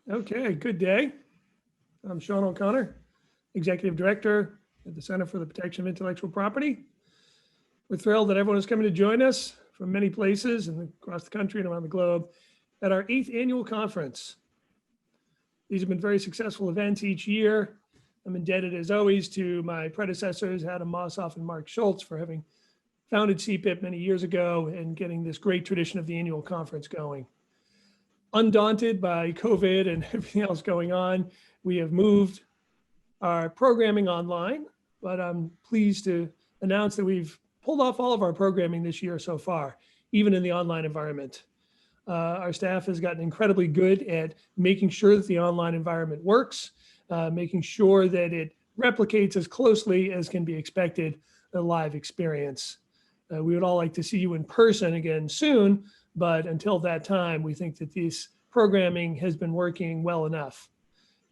Okay, good day. I'm Sean O'Connor, Executive Director at the Center for the Protection of Intellectual Property. We're thrilled that everyone is coming to join us from many places and across the country and around the globe at our 8th annual conference. These have been very successful events each year. I'm indebted, as always, to my predecessors, Adam Mossoff and Mark Schultz, for having founded CPIP many years ago and getting this great tradition of the annual conference going. Undaunted by COVID and everything else going on, we have moved our programming online, but I'm pleased to announce that we've pulled off all of our programming this year so far, even in the online environment. Our staff has gotten incredibly good at making sure that the online environment works, making sure that it replicates as closely as can be expected a live experience. We would all like to see you in person again soon, but until that time, we think that this programming has been working well enough.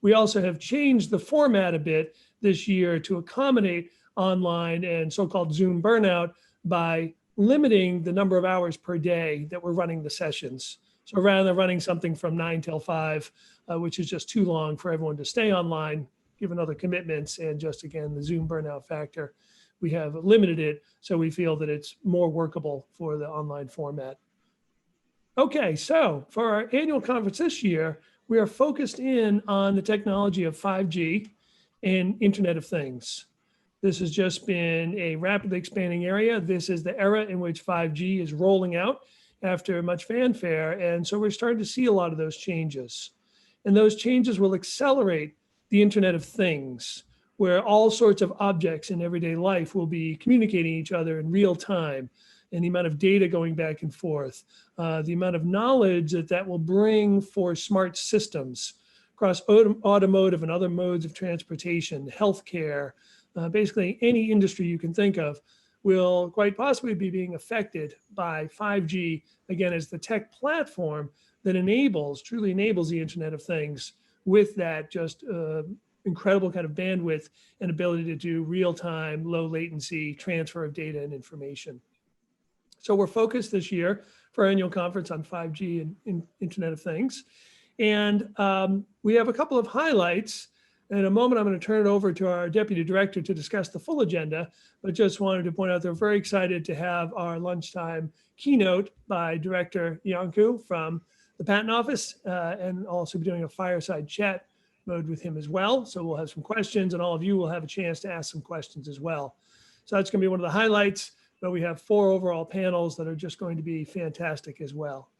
We also have changed the format a bit this year to accommodate online and so-called Zoom burnout by limiting the number of hours per day that we're running the sessions. So rather than running something from 9 till 5, which is just too long for everyone to stay online, given other commitments and just, again, the Zoom burnout factor, we have limited it so we feel that it's more workable for the online format. Okay, so for our annual conference this year, we are focused in on the technology of 5G and Internet of Things. This has just been a rapidly expanding area. This is the era in which 5G is rolling out after much fanfare. And so we're starting to see a lot of those changes. And those changes will accelerate the Internet of Things, where all sorts of objects in everyday life will be communicating each other in real time, and the amount of data going back and forth, the amount of knowledge that will bring for smart systems across automotive and other modes of transportation, healthcare, basically any industry you can think of will quite possibly be being affected by 5G, again, as the tech platform that truly enables the Internet of Things with that just incredible kind of bandwidth and ability to do real-time, low latency transfer of data and information. So we're focused this year for our annual conference on 5G and Internet of Things. And we have a couple of highlights. In a moment, I'm going to turn it over to our deputy director to discuss the full agenda, but just wanted to point out they're very excited to have our lunchtime keynote by Director Iancu from the Patent Office, and also be doing a fireside chat mode with him as well. So we'll have some questions, and all of you will have a chance to ask some questions as well. So that's going to be one of the highlights, but we have 4 overall panels that are just going to be fantastic as well.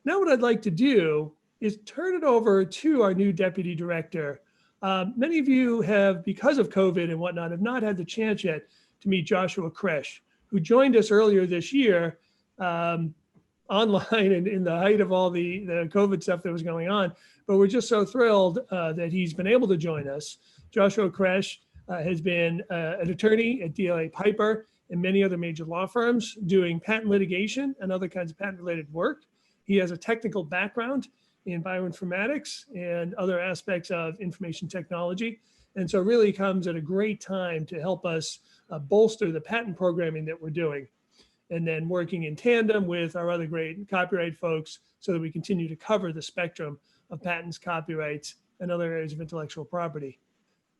Now what I'd like to do is turn it over to our new deputy director. Many of you have, because of COVID and whatnot, have not had the chance yet to meet Joshua Kresh, who joined us earlier this year online and in the height of all the COVID stuff that was going on. But we're just so thrilled that he's been able to join us. Joshua Kresh has been an attorney at DLA Piper and many other major law firms doing patent litigation and other kinds of patent-related work. He has a technical background in bioinformatics and other aspects of information technology. And so really comes at a great time to help us bolster the patent programming that we're doing. And then working in tandem with our other great copyright folks so that we continue to cover the spectrum of patents, copyrights, and other areas of intellectual property.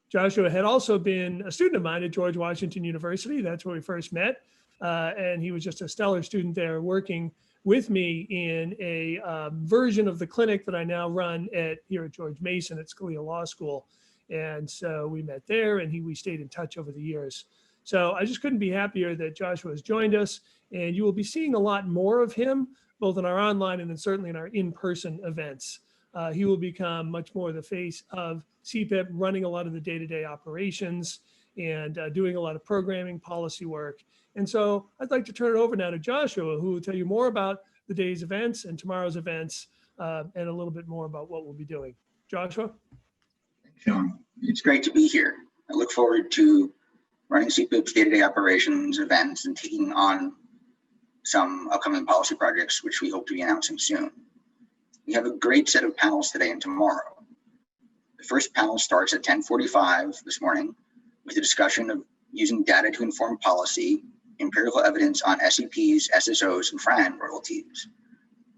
Joshua had also been a student of mine at George Washington University. That's where we first met. And he was just a stellar student there working with me in a version of the clinic that I now run here at George Mason at Scalia Law School. And so we met there and we stayed in touch over the years. So I just couldn't be happier that Joshua has joined us, and you will be seeing a lot more of him, both in our online and then certainly in our in-person events. He will become much more the face of CPIP, running a lot of the day-to-day operations and doing a lot of programming policy work. And so I'd like to turn it over now to Joshua, who will tell you more about the day's events and tomorrow's events and a little bit more about what we'll be doing. Joshua? Thanks, Sean. It's great to be here. I look forward to running CPIP's day-to-day operations events and taking on some upcoming policy projects, which we hope to be announcing soon. We have a great set of panels today and tomorrow. The first panel starts at 10:45 this morning with a discussion of using data to inform policy, empirical evidence on SEPs, SSOs, and FRAND royalties.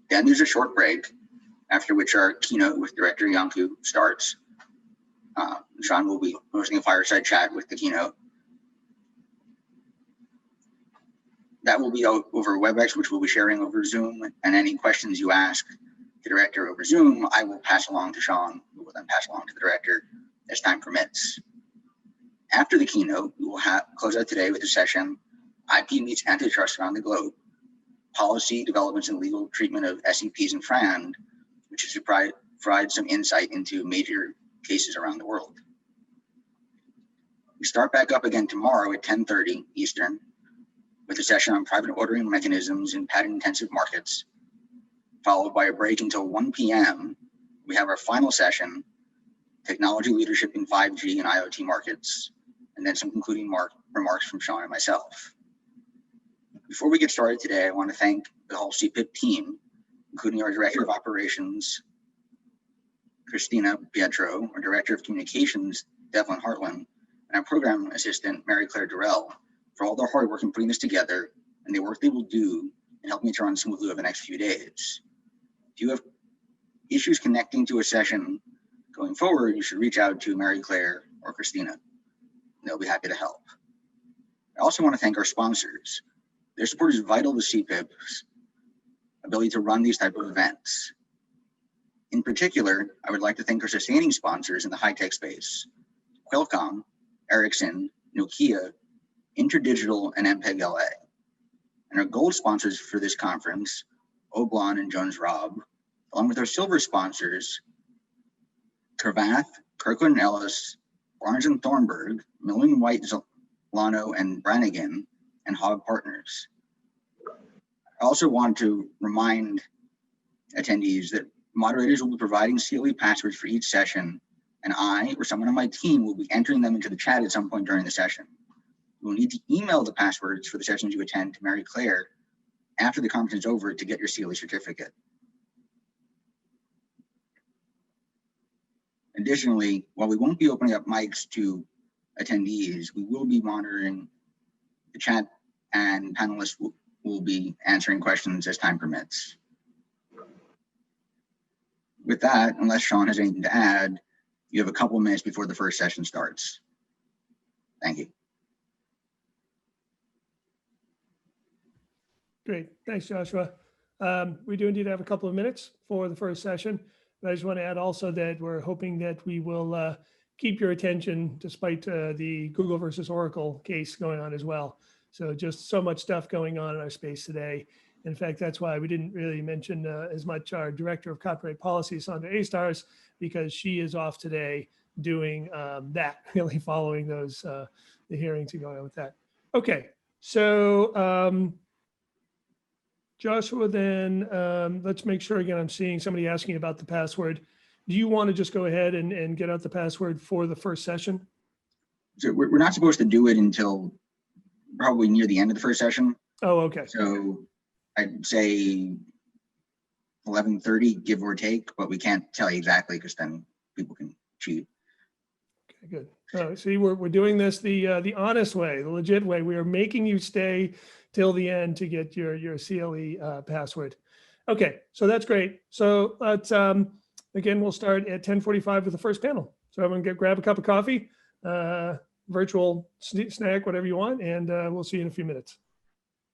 Then there's a short break after which our keynote with Director Yanku starts. Sean will be hosting a fireside chat with the keynote. That will be over WebEx, which we'll be sharing over Zoom, and any questions you ask the director over Zoom, I will pass along to Sean, who will then pass along to the director as time permits. After the keynote, we will close out today with a session, IP meets antitrust around the globe, policy developments and legal treatment of SEPs and FRAND, which is to provide some insight into major cases around the world. We start back up again tomorrow at 10:30 Eastern with a session on private ordering mechanisms in patent-intensive markets, followed by a break until 1 p.m. We have our final session, technology leadership in 5G and IoT markets, and then some concluding remarks from Sean and myself. Before we get started today, I want to thank the whole CPIP team, including our Director of Operations, Christina Pietro, our Director of Communications, Devlin Hartland, and our Program Assistant, Mary Claire Durrell, for all their hard work in putting this together and the work they will do in helping it to run smoothly over the next few days. If you have issues connecting to a session going forward, you should reach out to Mary Claire or Christina. They'll be happy to help. I also want to thank our sponsors. Their support is vital to CPIP's ability to run these type of events. In particular, I would like to thank our sustaining sponsors in the high-tech space, Qualcomm, Ericsson, Nokia, InterDigital, and MPEG-LA. And our gold sponsors for this conference, Oblon and Jones Robb, along with our silver sponsors, Cravath, Kirkland & Ellis, Barnes & Thornburg, Millen White, Zolano, and Brannigan, and Hogg Partners. I also want to remind attendees that moderators will be providing CLE passwords for each session, and I or someone on my team will be entering them into the chat at some point during the session. You will need to email the passwords for the sessions you attend to Mary Claire after the conference is over to get your CLE certificate. Additionally, while we won't be opening up mics to attendees, we will be monitoring the chat, and panelists will be answering questions as time permits. With that, unless Sean has anything to add, you have a couple of minutes before the first session starts. Thank you. Great, thanks, Joshua. We do indeed have a couple of minutes for the first session. But I just want to add also that we're hoping that we will keep your attention despite the Google versus Oracle case going on as well. So just so much stuff going on in our space today. In fact, that's why we didn't really mention as much our Director of Copyright Policy, Sandra A-Stars, because she is off today doing that, really following those, the hearings going on with that. Okay, so Joshua, then let's make sure again, I'm seeing somebody asking about the password. Do you want to just go ahead and get out the password for the first session? So we're not supposed to do it until probably near the end of the first session. Oh, okay. So I'd say 11:30, give or take, but we can't tell you exactly because then people can cheat. Okay, good. See, we're doing this the honest way, the legit way. We are making you stay till the end to get your CLE password. Okay, so that's great. So let's again, we'll start at 10:45 with the first panel. So everyone grab a cup of coffee, virtual snack, whatever you want, and we'll see you in a few minutes.